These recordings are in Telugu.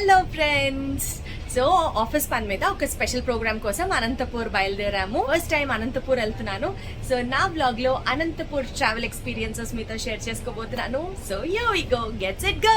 Hello friends. సో ఆఫీస్ పని మీద ఒక స్పెషల్ ప్రోగ్రామ్ కోసం అనంతపూర్ బయలుదేరాము. ఫస్ట్ టైం అనంతపూర్ వెళ్తున్నాను. సో నా బ్లాగ్ లో అనంతపూర్ ట్రావెల్ ఎక్స్పీరియన్సెస్ మీతో షేర్ చేసుకోబోతున్నాను. So yo we go, gets it go.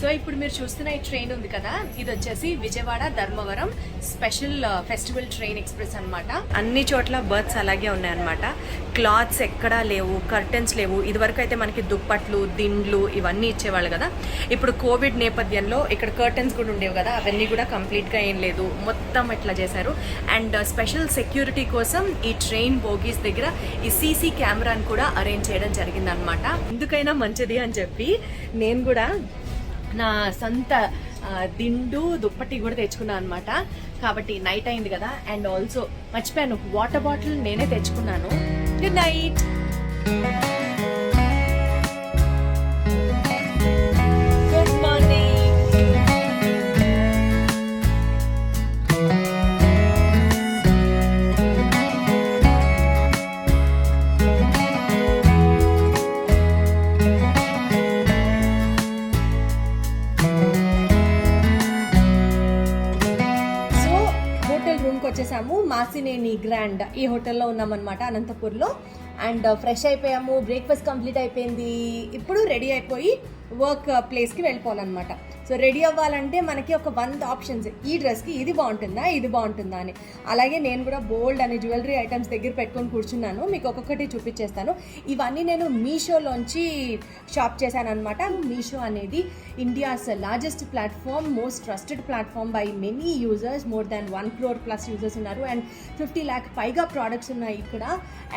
So ఇప్పుడు మీరు చూస్తున్న ఈ ట్రైన్ ఉంది కదా, ఇది వచ్చేసి Vijayawada Dharmavaram special festival train express అన్నమాట. అన్ని చోట్ల బర్త్స్ అలాగే ఉన్నాయన్నమాట. క్లాత్స్ ఎక్కడా లేవు, కర్టెన్స్ లేవు. ఇదివరకు అయితే మనకి దుప్పట్లు, దిండ్లు ఇవన్నీ ఇచ్చేవాళ్ళు కదా. ఇప్పుడు కోవిడ్ నేపథ్యంలో ఇక్కడ కర్టెన్స్ కూడా ఉండేవి కదా, అవన్నీ కూడా కంప్లీట్గా ఏం లేదు, మొత్తం ఇట్లా చేశారు. అండ్ స్పెషల్ సెక్యూరిటీ కోసం ఈ ట్రైన్ బోగీస్ దగ్గర ఈ సీసీ కెమెరాని కూడా అరేంజ్ చేయడం జరిగిందనమాట. ఎందుకైనా మంచిది అని చెప్పి నేను కూడా నా సొంత దిండు దుప్పటి కూడా తెచ్చుకున్నాను అనమాట. కాబట్టి నైట్ అయింది కదా, అండ్ ఆల్సో మర్చిపోయాను, వాటర్ బాటిల్ నేనే తెచ్చుకున్నాను. Good night. Good morning. వచ్చేసాము మాసినేని గ్రాండ్, ఈ హోటల్లో ఉన్నామన్నమాట అనంతపూర్లో. అండ్ ఫ్రెష్ అయిపోయాము, బ్రేక్ఫాస్ట్ కంప్లీట్ అయిపోయింది. ఇప్పుడు రెడీ అయిపోయి వర్క్ ప్లేస్కి వెళ్ళిపోవాలన్నమాట. సో రెడీ అవ్వాలంటే మనకి ఒక 100 ఆప్షన్స్, ఈ డ్రెస్కి ఇది బాగుంటుందా, ఇది బాగుంటుందా అని. అలాగే నేను కూడా బోల్డ్ అనే జ్యువెలరీ ఐటమ్స్ దగ్గర పెట్టుకొని కూర్చున్నాను. మీకు ఒక్కొక్కటి చూపించేస్తాను. ఇవన్నీ నేను మీషోలోంచి షాప్ చేశాను అనమాట. మీషో అనేది India's largest platform, most trusted platform by many users. More than 1 crore plus users ఉన్నారు. అండ్ 50 lakh పైగా ప్రోడక్ట్స్ ఉన్నాయి ఇక్కడ.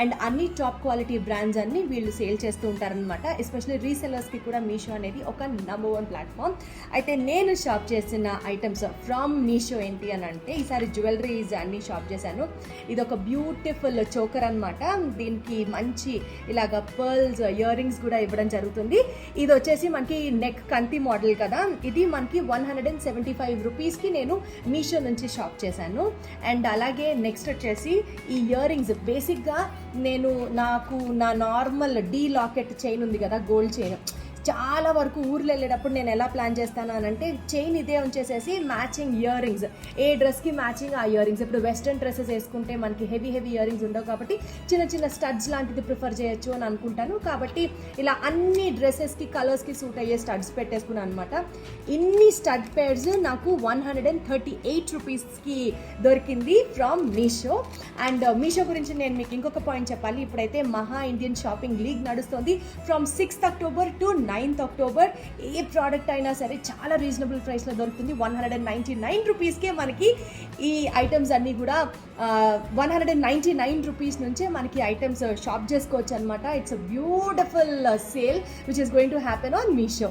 అండ్ అన్ని టాప్ క్వాలిటీ బ్రాండ్స్ అన్ని వీళ్ళు సేల్ చేస్తూ ఉంటారనమాట. ఎస్పెషల్లీ రీసెలర్స్కి కూడా మీషో అనేది ఒక నంబర్ 1 ప్లాట్ఫామ్. అయితే నేను షాప్ చేసిన ఐటమ్స్ ఫ్రమ్ మీషో ఏంటి అని అంటే, ఈసారి జ్యువెలరీస్ అన్ని షాప్ చేశాను. ఇది ఒక బ్యూటిఫుల్ చోకర్ అనమాట. దీనికి మంచి ఇలాగ పర్ల్స్ ఇయర్ రింగ్స్ కూడా ఇవ్వడం జరుగుతుంది. ఇది వచ్చేసి మనకి నెక్ కంతి మోడల్ కదా, ఇది మనకి 175 రూపీస్కి నేను మీషో నుంచి షాప్ చేశాను. అండ్ అలాగే నెక్స్ట్ వచ్చేసి ఈ ఇయర్ రింగ్స్. బేసిక్గా నేను నాకు నా నార్మల్ డీ లాకెట్ చైన్ ఉంది కదా, గోల్డ్ చైన్, చాలా వరకు ఊర్లో వెళ్ళేటప్పుడు నేను ఎలా ప్లాన్ చేస్తాను అని అంటే, చైన్ ఇదే ఉంచేసేసి మ్యాచింగ్ ఇయర్ రింగ్స్, ఏ డ్రెస్కి మ్యాచింగ్ ఆ ఇయర్ రింగ్స్. ఇప్పుడు వెస్ట్రన్ డ్రెస్సెస్ వేసుకుంటే మనకి హెవీ ఇయర్ రింగ్స్ ఉండవు కాబట్టి చిన్న చిన్న స్టడ్స్ లాంటిది ప్రిఫర్ చేయొచ్చు అని అనుకుంటాను. కాబట్టి ఇలా అన్ని డ్రెస్సెస్కి కలర్స్కి సూట్ అయ్యే స్టడ్స్ పెట్టేసుకున్నాను అనమాట. ఇన్ని స్టడ్ పేర్స్ నాకు 138 రూపీస్కి దొరికింది ఫ్రమ్ మీషో. అండ్ మీషో గురించి నేను మీకు ఇంకొక పాయింట్ చెప్పాలి. ఇప్పుడైతే మహా ఇండియన్ షాపింగ్ లీగ్ నడుస్తుంది. From 6th October to 9th October A product అయినా సరే చాలా రీజనబుల్ ప్రైస్లో దొరుకుతుంది. 199 రూపీస్కే మనకి ఈ ఐటమ్స్ అన్నీ కూడా 199 రూపీస్ నుంచే మనకి ఐటమ్స్ షాప్ చేసుకోవచ్చు అనమాట. It's a beautiful sale which is going to happen on Meesho.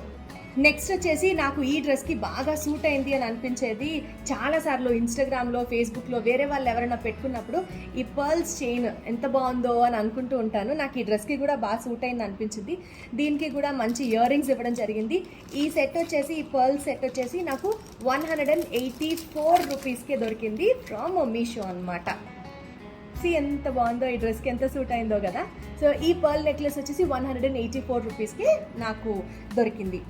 Next వచ్చేసి నాకు ఈ డ్రెస్కి బాగా సూట్ అయింది అని అనిపించేది, చాలాసార్లు ఇన్స్టాగ్రామ్లో, ఫేస్బుక్లో వేరే వాళ్ళు ఎవరైనా పెట్టుకున్నప్పుడు ఈ పర్ల్స్ చైన్ ఎంత బాగుందో అని అనుకుంటూ ఉంటాను. నాకు ఈ డ్రెస్కి కూడా బాగా సూట్ అయింది అనిపించింది. దీనికి కూడా మంచి ఇయర్ రింగ్స్ ఇవ్వడం జరిగింది. ఈ సెట్ వచ్చేసి, ఈ పర్ల్స్ సెట్ వచ్చేసి నాకు 184 రూపీస్కే దొరికింది ఫ్రమ్ మీషో అనమాట. ఎంత బాగుందో, ఈ డ్రెస్కి ఎంత సూట్ అయిందో కదా. సో ఈ పర్ల్ నెక్లెస్ వచ్చేసి 184 రూపీస్కి నాకు దొరికింది.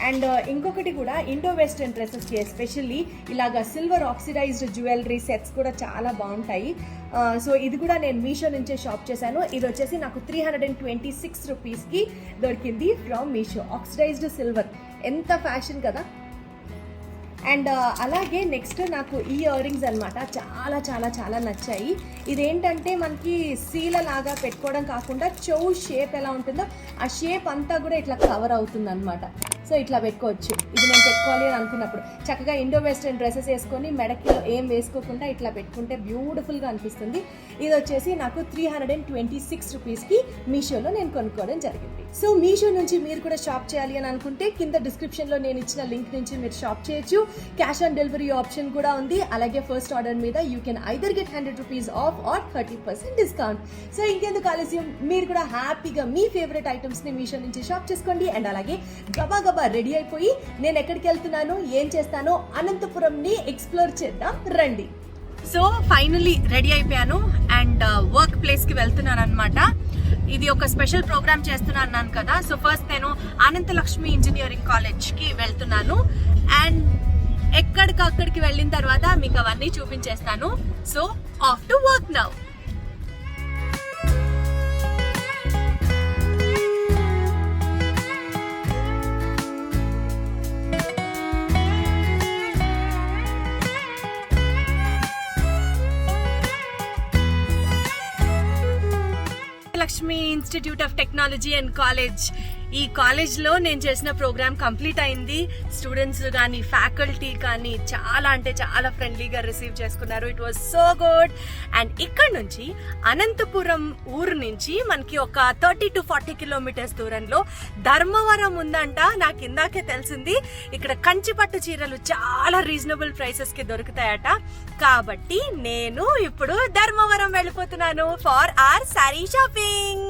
అండ్ ఇంకొకటి కూడా ఇండో వెస్టర్న్ డ్రెస్సెస్కి ఎస్పెషల్లీ ఇలాగ సిల్వర్ ఆక్సిడైజ్డ్ జ్యువెలరీ సెట్స్ కూడా చాలా బాగుంటాయి. సో ఇది కూడా నేను మీషో నుంచే షాప్ చేశాను. ఇది వచ్చేసి నాకు 326 రూపీస్కి దొరికింది ఫ్రమ్ మీషో. ఆక్సిడైజ్డ్ సిల్వర్, ఎంత ఫ్యాషన్ కదా. అండ్ అలాగే నెక్స్ట్ నాకు ఈ ఇయర్ రింగ్స్ అనమాట చాలా చాలా చాలా నచ్చాయి. ఇదేంటంటే మనకి సీల లాగా పెట్టుకోవడం కాకుండా చెవు షేప్ ఎలా ఉంటుందో ఆ షేప్ అంతా కూడా ఇట్లా కవర్ అవుతుంది అనమాట. సో ఇట్లా పెట్టుకోవచ్చు. ఇది నేను పెట్టుకోవాలి అని అనుకున్నప్పుడు చక్కగా ఇండో వెస్ట్రన్ డ్రెస్సెస్ వేసుకొని మెడకి ఏం వేసుకోకుండా ఇట్లా పెట్టుకుంటే బ్యూటిఫుల్గా అనిపిస్తుంది. ఇది వచ్చేసి నాకు 326 రూపీస్కి మీషోలో నేను కొనుక్కోవడం జరిగింది. సో మీషో నుంచి మీరు కూడా షాప్ చేయాలి అని అనుకుంటే కింద డిస్క్రిప్షన్లో నేను ఇచ్చిన లింక్ నుంచి మీరు షాప్ చేయొచ్చు. క్యాష్ ఆన్ డెలివరీ ఆప్షన్ కూడా ఉంది. అలాగే ఫస్ట్ ఆర్డర్ మీద you can either get 100 rupees off or 30% discount. So ఇంకెందుకు ఆలస్యం, మీరు కూడా హ్యాపీగా మీ ఫేవరెట్ ఐటమ్స్ని మీషో నుంచి షాప్ చేసుకోండి. అండ్ అలాగే గబా గబా రెడీ అయిపోయి నేను ఎక్కడికి వెళ్తున్నానో ఏం చేస్తానో అనంతపురంని ఎక్స్ప్లోర్ చేద్దాం రండి. సో ఫైనల్లీ రెడీ అయిపోయాను అండ్ వర్క్ ప్లేస్కి వెళ్తున్నాను అనమాట. ఇది ఒక స్పెషల్ ప్రోగ్రామ్ చేస్తున్నాను అన్నాను కదా. సో ఫస్ట్ నేను అనంతలక్ష్మి ఇంజనీరింగ్ కాలేజ్కి వెళ్తున్నాను అండ్ ఎక్కడికక్కడికి వెళ్ళిన తర్వాత మీకు అవన్నీ చూపించేస్తాను. So off to work now. Lakshmi institute of technology and college, ఈ కాలేజ్లో నేను చేసిన ప్రోగ్రామ్ కంప్లీట్ అయింది. స్టూడెంట్స్ కానీ ఫ్యాకల్టీ కానీ చాలా అంటే చాలా ఫ్రెండ్లీగా రిసీవ్ చేసుకున్నారు. It was so good. And ఇక్కడ నుంచి అనంతపురం ఊరు నుంచి మనకి ఒక 30 to 40 కిలోమీటర్స్ దూరంలో ధర్మవరం ఉందంట. నాకు ఇందాకే తెలిసింది. ఇక్కడ కంచిపట్టు చీరలు చాలా రీజనబుల్ ప్రైసెస్కి దొరుకుతాయట. కాబట్టి నేను ఇప్పుడు ధర్మవరం వెళ్ళిపోతున్నాను ఫర్ ఆర్ సారీ షాపింగ్.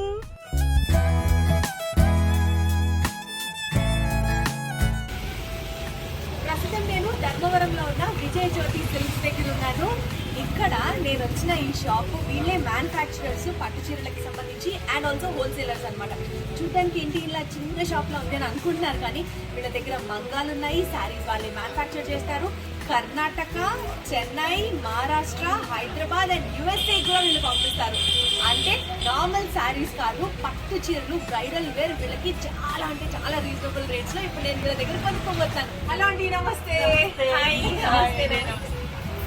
ప్రస్తుతం నేను ధర్మవరంలో ఉన్న విజయ్ జ్యోతి సిల్క్స్ దగ్గర ఉన్నాను. ఇక్కడ నేను వచ్చిన ఈ షాప్ వీళ్ళే మ్యానుఫ్యాక్చరర్స్ పట్టు చీరలకి సంబంధించి అండ్ ఆల్సో హోల్సేలర్స్ అనమాట. చూడడానికి ఏంటి ఇలా చిన్న షాప్లో ఉంది అని అనుకుంటున్నారు, కానీ వీళ్ళ దగ్గర మంగాలు ఉన్నాయి, శారీస్ వాళ్ళే మ్యానుఫ్యాక్చర్ చేస్తారు. కర్ణాటక, చెన్నై, మహారాష్ట్ర, హైదరాబాద్ అండ్ USA కూడా వీళ్ళు పంపిస్తారు. అంటే నార్మల్ శారీస్ కాదు, పట్టు చీరలు, బ్రైడల్ వేర్ వీళ్ళకి చాలా అంటే చాలా రీజనబుల్ రేట్స్ లో ఇప్పుడు నేను వీళ్ళ దగ్గర కొనుక్కోబోతాను. హలో అండి, నమస్తే.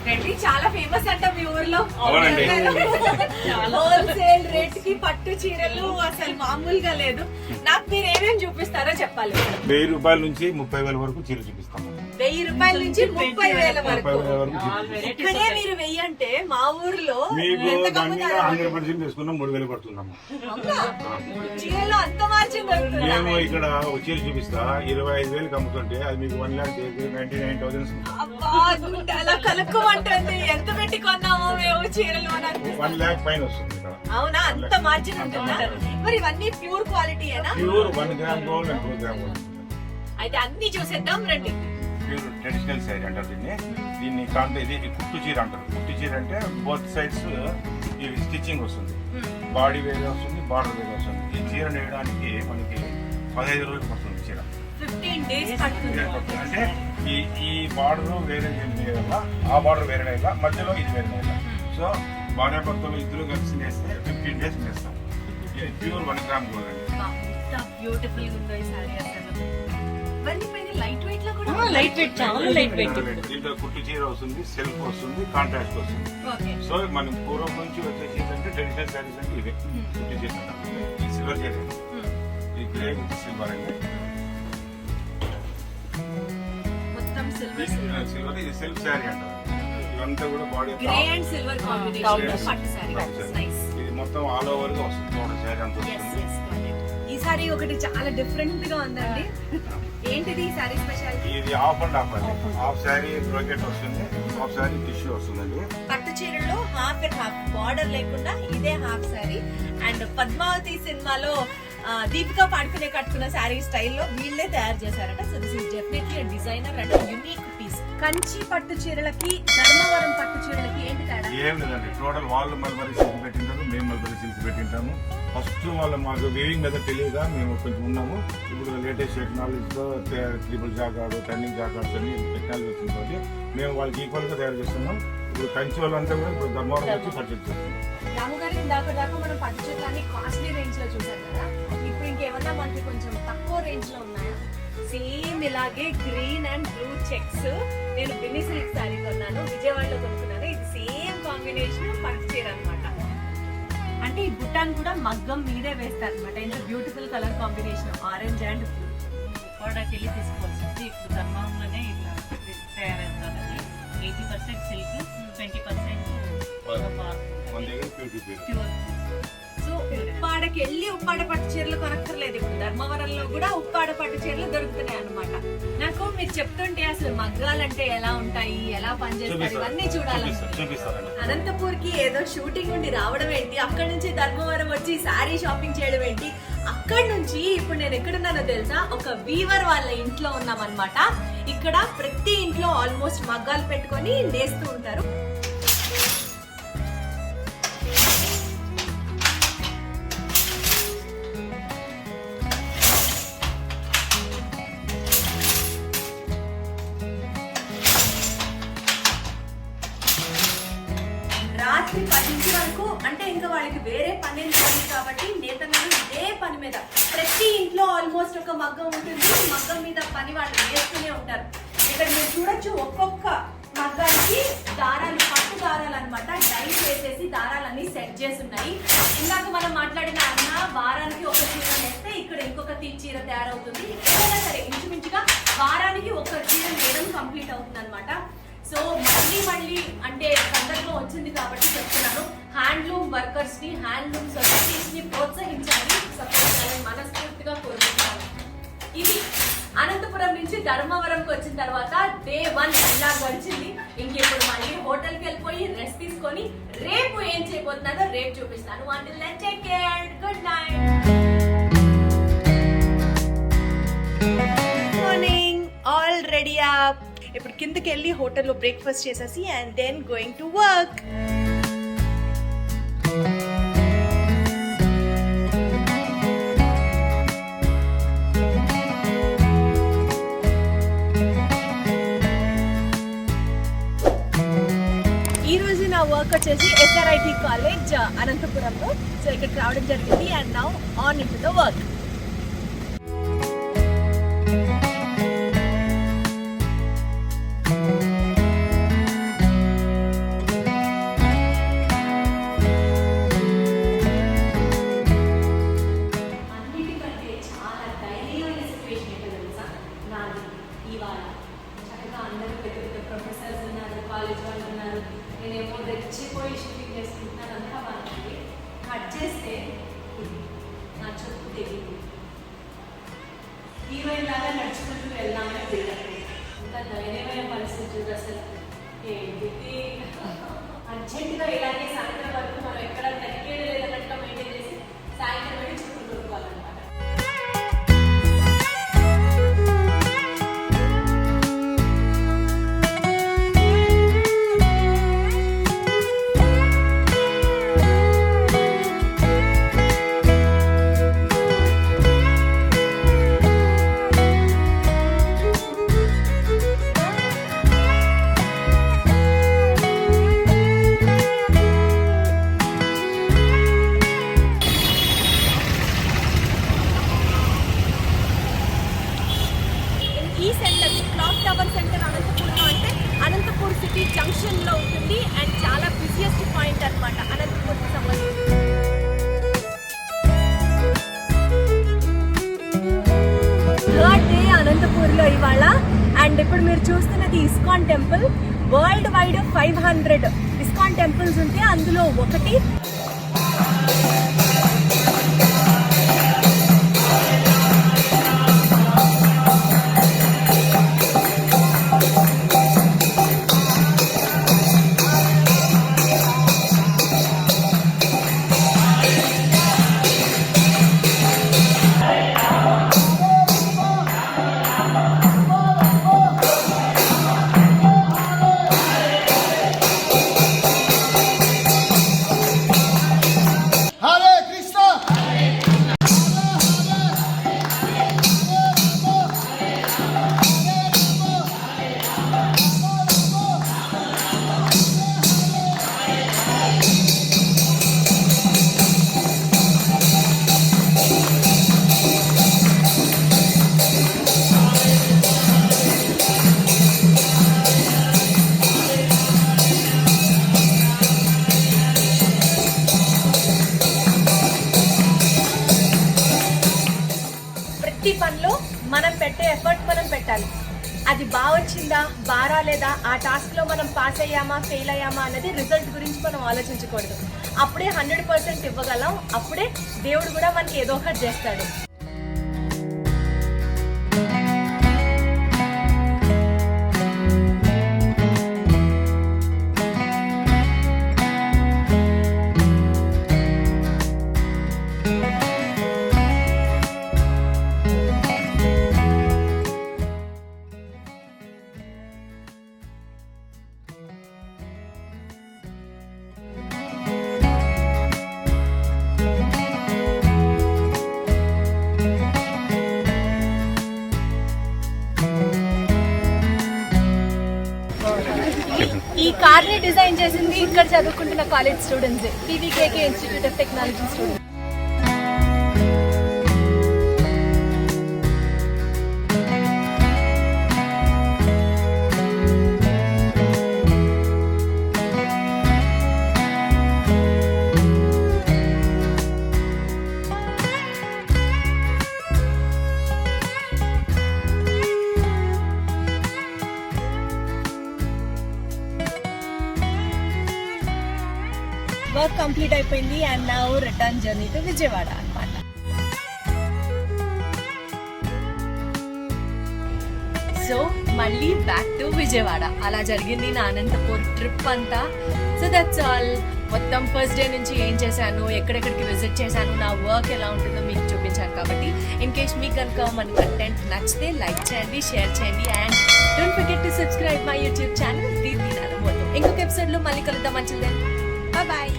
రండి, చాలా ఫేమస్ అంట మీ ఊర్లో హోల్సేల్ రేట్ కి పట్టు చీరలు అసలు మామూలుగా లేదు. నాకు మీరు ఏమేమి చూపిస్తారో చెప్పాలి. 1000 రూపాయల నుంచి 30,000 వరకు చీర చూపిస్తాము. 1000 రూపాయల నుంచి 30,000 వరకు. ఇక్కడే మీరు 1000 అంటే మా ఊర్లో మీకు దాని మీద 100% తీసుకున్నాం 3000 పడుతున్నాము. చీరలో అంత మార్జిన్ దొరుకుతుంది. మేము ఇక్కడ చీర చూపిస్తా 25,000 అమ్ముతుంటే అది మీకు 1,99,000. అలా కనుక్కోమంటుంది. ఎంత పెట్టి కొన్నామో మేము చీరలు 1 lakh పైన వస్తుంది ఇక్కడ. అవునా, అంత మార్జిన్ ఉంటుందా? మరి ఇవన్నీ ప్యూర్ క్వాలిటీ ఏనా? Pure 1 gram gold and 2 gram gold. అయితే అన్ని చూసేద్దాం రండి. ప్యూర్ ట్రెడిషనల్ శారీ అంటారు దీన్ని కాంటే ఇది కుట్టు చీర అంటారు. కుట్టు చీర అంటే బోత్ సైడ్స్ ఈ స్టిచ్చింగ్ వస్తుంది, బాడీ వేరే వస్తుంది, బార్డర్ వేరే వస్తుంది. ఈ చీర నేయడానికి మనకి 15 రోజులు పడుతుంది. చీర 15 days పడుతుంది. అంటే ఈ బార్డర్ వేరే వేయాల, ఆ బార్డర్ వేరే వేయాల, మధ్యలో ఇది వేరే వేయాల. సో భార్య భర్తలు ఇద్దరు కలిసి నేస్తే 15 days నేస్తాం. ప్యూర్ 1 గ్రామ్ గోల్డ్ అండి. బ్యూటిఫుల్ ఉందో ఈ సారీ అసలు. లైట్ వెయిట్ లో కూడా లైట్ వెయిట్, చాలా లైట్ వెయిట్. దీంట్లో కుట్టు చీర వస్తుంది, సిల్క్ వస్తుంది, కాంట్రాస్ట్ వస్తుంది. సో మనం పూర్వం నుంచి వచ్చేసి ఏంటంటే ట్రెడిషనల్ శారీస్ అంటే ఇవే కుట్టు చీర. ఈ సిల్వర్ చీర, ఈ గ్రే విత్ సిల్వర్ అండి. మొత్తం సిల్వర్ సిల్వర్ ఇది సిల్క్ శారీ అంటారు. ఇదంతా కూడా body grey and silver combination పట్టు శారీ. నైస్. ఇది మొత్తం ఆల్ ఓవర్ గా వస్తుంది. టోటల్ శారీ అంతా వస్తుంది. ఈ సారీ ఒకటి చాలా డిఫరెంట్ గా ఉందండి. ఏంటిది ఈ సారీ స్పెషాలిటీ? ఇది హాఫ్ అండ్ హాఫ్ అండి. హాఫ్ శారీ బ్రోకెట్ వస్తుంది, హాఫ్ శారీ టిష్యూ వస్తుందండి. పట్టు చీరలో హాఫ్ అండ్ హాఫ్, బార్డర్ లేకుండా ఇదే హాఫ్ శారీ. అండ్ పద్మావతి సినిమాలో దీపిక పాడుకునే కట్టుకున్న శారీ స్టైల్లో వీళ్ళే తయారు చేశారట. So this is definitely designer and unique piece. Kanchi పట్టు చీరలకి ధర్మవరం పట్టు చీరలకి ఏంటి తేడా? ఏం లేదండి, టోటల్ వాళ్ళు మల్బరీ సిల్క్ పెట్టింటారు, మేము మల్బరీ సిల్క్ పెట్టింటాము. ఫస్ట్ వాళ్ళు మాకు వీవింగ్ మీద తెలియదా మేము కొంచెం ఉన్నాము. ఇప్పుడు లేటెస్ట్ టెక్నాలజీతో ట్రిపుల్ జాకార్డ్, టర్నింగ్ జాకార్డ్స్ అన్ని టెక్నాలజీ వచ్చింది. మేము వాళ్ళకి ఈక్వల్ గా తయారు చేస్తున్నాం. ఇప్పుడు కంచి వాళ్ళంతా కూడా ఇప్పుడు ధర్మవరం వచ్చి పర్చేజ్ చేస్తున్నాం. రాము గారు, దాకా మనం పట్టు చీరలు కాస్ట్లీ రేంజ్ లో చూసాం కదా, ఇప్పుడు ఇంకేమన్నా మనకి కొంచెం తక్కువ రేంజ్ లో ఉన్నాయా? సేమ్ ఇలాగే గ్రీన్ అండ్ బ్లూ చెక్స్ నేను బిన్ని సిల్క్ సారీ కొన్నాను, విజయవాడలో కొనుక్కున్నాను. ఇది సేమ్ కాంబినేషన్ పట్టు చీర అనమాట. అంటే ఈ బుట్టాన్ కూడా మగ్గం మీదే వేస్తారు అనమాట. ఎంత beautiful colour combination, orange and blue. ఉప్పాడకి వెళ్ళి తీసుకోవాల్సింది. ఇప్పుడు ధర్మంలోనే ఇట్లా తయారవుతుంది. 80% సిల్క్, 20% మన దగ్గర ప్యూర్ ప్యూర్. సో ఉప్పాడకి వెళ్ళి ఉప్పాడ పట్టు చీరలు కొనక్కర్లేదు, ఇప్పుడు ధర్మవరంలో కూడా ఉప్పాడ పట్టు చీరలు దొరుకుతున్నాయి అన్నమాట. నాకు మీరు చెప్తుంటే అసలు మగ్గాలంటే ఎలా ఉంటాయి, ఎలా పనిచేస్తారు, ఇవన్నీ చూడాలనుకుంటున్నాను. చూపిస్తారండి. అనంతపూర్ కి ఏదో షూటింగ్ నుండి రావడం ఏంటి, అక్కడి నుంచి ధర్మవరం వచ్చి శారీ షాపింగ్ చేయడం ఏంటి, అక్కడి నుంచి ఇప్పుడు నేను ఎక్కడున్నానో తెలుసా, ఒక వీవర్ వాళ్ళ ఇంట్లో ఉన్నాం అన్నమాట. ఇక్కడ ప్రతి ఇంట్లో ఆల్మోస్ట్ మగ్గాలు పెట్టుకొని నేస్తూ ఉంటారు. రాత్రి 10 వరకు అంటే ఇంకా వాళ్ళకి వేరే పని లేదు కాబట్టి నేతన్నలు ఇదే పని మీద ప్రతి ఇంట్లో ఆల్మోస్ట్ ఒక మగ్గం ఉంటుంది. మగ్గం మీద పని వాళ్ళు వేస్తూనే ఉంటారు. ఇక్కడ మీరు చూడొచ్చు ఒక్కొక్క మగ్గానికి దారాలు, పట్టు దారాలు అనమాట, డై వేసేసి దారాలన్నీ సెట్ చేసి ఉన్నాయి. ఇందాక మనం మాట్లాడిన అన్న వారానికి ఒక చీర వేస్తే ఇక్కడ ఇంకొక చీర తయారవుతుంది. ఎక్కడైనా సరే ఇంచుమించుగా వారానికి ఒక చీర వేయడం కంప్లీట్ అవుతుంది అనమాట. సో మళ్ళీ అంటే సందర్భం వచ్చింది కాబట్టి చెప్తున్నాను, హ్యాండ్లూమ్ వర్కర్స్ ని, హ్యాండ్లూమ్ సొసైటీస్ ని ప్రోత్సహించాలని, సపోర్ట్ చేయాలని మనస్ఫూర్తిగా కోరుకుంటున్నాను. ఇది అనంతపురం నుంచి ధర్మవరంకి వచ్చిన తర్వాత డే 1 ఇలా గడిచింది. ఇంకెప్పుడు మళ్ళీ హోటల్కి వెళ్ళిపోయి రెస్ట్ తీసుకొని రేపు ఏం చేయబోతున్నానో రేపు చూపిస్తాను. Until then take care, good night. Morning, all ready up. ఇప్పుడు కిందకి వెళ్ళి హోటల్లో బ్రేక్ఫాస్ట్ చేసేసి and then going to work. ఈ రోజు నా వర్క్ వచ్చేసి SRIT కాలేజ్ అనంతపురంలో. సో ఇక్కడికి రావడం జరిగింది and now on into the work. College వాళ్ళు ఉన్నారు, నేనేమో రెచ్చిపోయి షూటింగ్ చేసుకుంటున్నాను, అంతా బాగుంది. కట్ చేస్తే నా చుట్టూ తెగింది. హీరోయిన్ లాగా నడుచుకుంటూ వెళ్దామని వెళ్ళాను. ఇంకా దయనీయమైన పరిస్థితి అసలు ఏంటి, అర్జెంటుగా ఇలాగే సాయంత్రం వరకు మనం ఎక్కడ తగ్గేది లేదన్నట్టుగా మెయింటైన్ చేసి సాయంత్రం వెళ్ళి చుట్టూ దొరుకుకోవాలన్నమాట. ఈ సెంటర్ క్లాక్ టవర్ సెంటర్ అనంతపూర్లో అంటే అనంతపూర్ సిటీ జంక్షన్లో ఉంటుంది అండ్ చాలా బిజియెస్ట్ పాయింట్ అన్నమాట అనంతపూర్కి సంబంధించి. థర్డ్ డే అనంతపూర్లో ఇవాళ. అండ్ ఇప్పుడు మీరు చూస్తున్నది ISKCON temple. World wide 500 ISKCON temples ఉంటే అందులో ఒకటి. Hare మనం పెట్టే ఎఫర్ట్ మనం పెట్టాలి. అది బాగా వచ్చిందా బాగా రాలేదా, ఆ టాస్క్లో మనం పాస్ అయ్యామా ఫెయిల్ అయ్యామా అనేది రిజల్ట్ గురించి మనం ఆలోచించకూడదు. అప్పుడే 100% ఇవ్వగలం, అప్పుడే దేవుడు కూడా మనకి ఏదో ఒకటి చేస్తాడు. ఈ కార్ని డిజైన్ చేసింది ఇక్కడ చదువుకుంటున్న college students, TVKK institute of technology students. Work complete అయిపోయింది and now return journey to Vijayawada అన్నమాట. సో మళ్ళీ బ్యాక్ టు విజయవాడ. అలా జరిగింది నా అనంతపూర్ ట్రిప్ అంతా. So that's all. మొత్తం ఫస్ట్ డే నుంచి ఏం చేశాను, ఎక్కడెక్కడికి విజిట్ చేశాను, నా వర్క్ ఎలా ఉంటుందో మీకు చూపించాను. కాబట్టి ఇన్ కేస్ మీకు కనుక మన కంటెంట్ నచ్చితే లైక్ చేయండి, షేర్ చేయండి and don't forget to subscribe my YouTube channel Deepthi Nalamothu. ఇంకొక ఎపిసోడ్లో మళ్ళీ కలుద్దాం. మంచిదే, బాయ్.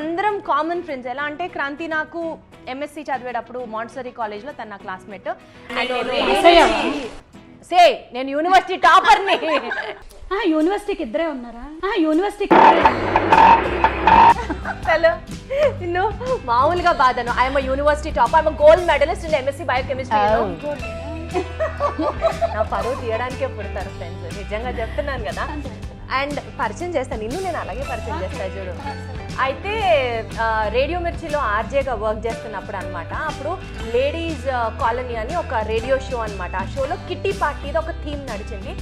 అందరం కామన్ ఫ్రెండ్స్. ఎలా అంటే క్రాంతి నాకు ఎంఎస్సి చదివేటప్పుడు మాంటిసరీ కాలేజ్లో తన నా క్లాస్మేట్. సే నేను యూనివర్సిటీ టాపర్ని. యూనివర్సిటీకి ఇద్దరే ఉన్నారా? హలో, నిన్ను మామూలుగా బాధను. I'm university top, I'm gold medallist in MSc biochemistry. నా పరువు తీయడానికే పుడతారు ఫ్రెండ్స్, నిజంగా చెప్తున్నాను కదా. అండ్ పరిచయం చేస్తాను, నిన్ను నేను అలాగే పరిచయం చేస్తాను చూడు. అయితే రేడియో మిర్చిలో ఆర్జేగా వర్క్ చేస్తున్నప్పుడు అనమాట, అప్పుడు లేడీస్ కాలనీ అని ఒక రేడియో షో అనమాట. ఆ షోలో కిట్టి పార్టీది ఒక థీమ్ నడిచింది.